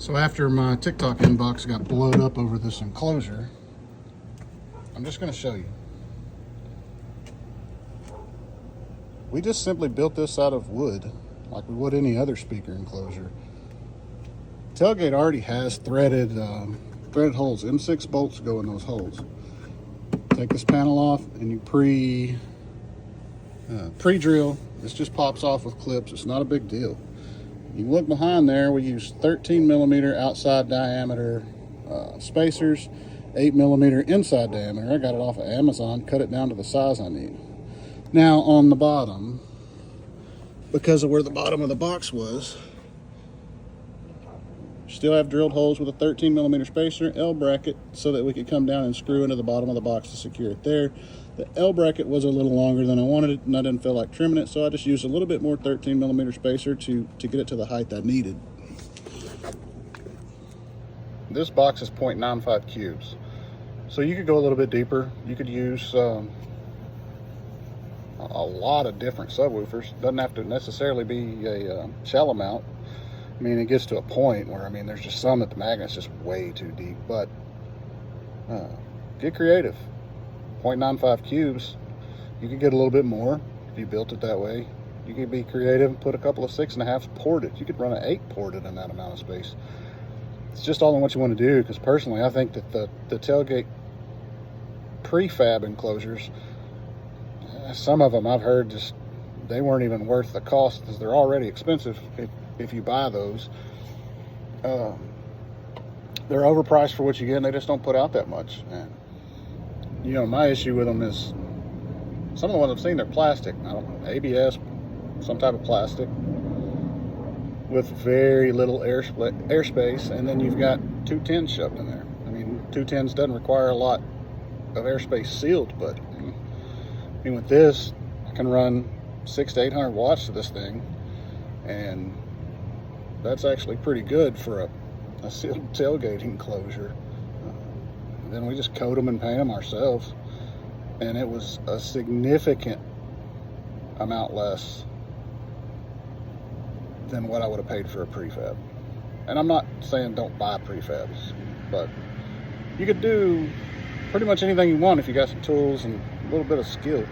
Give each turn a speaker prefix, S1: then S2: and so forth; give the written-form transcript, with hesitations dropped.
S1: So after my TikTok inbox got blowed up over this enclosure, I'm just going to show you. We just simply built this out of wood, like we would any other speaker enclosure. Tailgate already has threaded holes. M6 bolts go in those holes. Take this panel off and you pre-drill. This just pops off with clips. It's not a big deal. You look behind there, we use 13 millimeter outside diameter spacers, 8 millimeter inside diameter. I got it off of Amazon, cut it down to the size I need. Now on the bottom, because of where the bottom of the box was, still have drilled holes with a 13 millimeter spacer, L bracket, so that we could come down and screw into the bottom of the box to secure it there. The L bracket was a little longer than I wanted it, and I didn't feel like trimming it, so I just used a little bit more 13 millimeter spacer to get it to the height I needed. This box is 0.95 cubes, so you could go a little bit deeper. You could use a lot of different subwoofers. Doesn't have to necessarily be a shallow mount. I mean, it gets to a point where, I mean, there's just some that the magnet's just way too deep, but get creative. 0.95 cubes, you could get a little bit more if you built it that way. You could be creative and put a couple of 6.5s ported. You could run an 8 ported in that amount of space. It's just all in what you want to do, because personally I think that the tailgate prefab enclosures, some of them I've heard just, they weren't even worth the cost, because they're already expensive if you buy those. They're overpriced for what you get, and they just don't put out that much. And you know, my issue with them is some of the ones I've seen, they're plastic. I don't know, ABS, some type of plastic with very little airspace, and then you've got 210s shoved in there. I mean, 210s doesn't require a lot of airspace sealed, but I mean, with this, I can run 600 to 800 watts to this thing, and that's actually pretty good for a sealed tailgate enclosure. Then we just coat them and paint them ourselves, and it was a significant amount less than what I would have paid for a prefab. And I'm not saying don't buy prefabs, but you could do pretty much anything you want if you got some tools and a little bit of skill.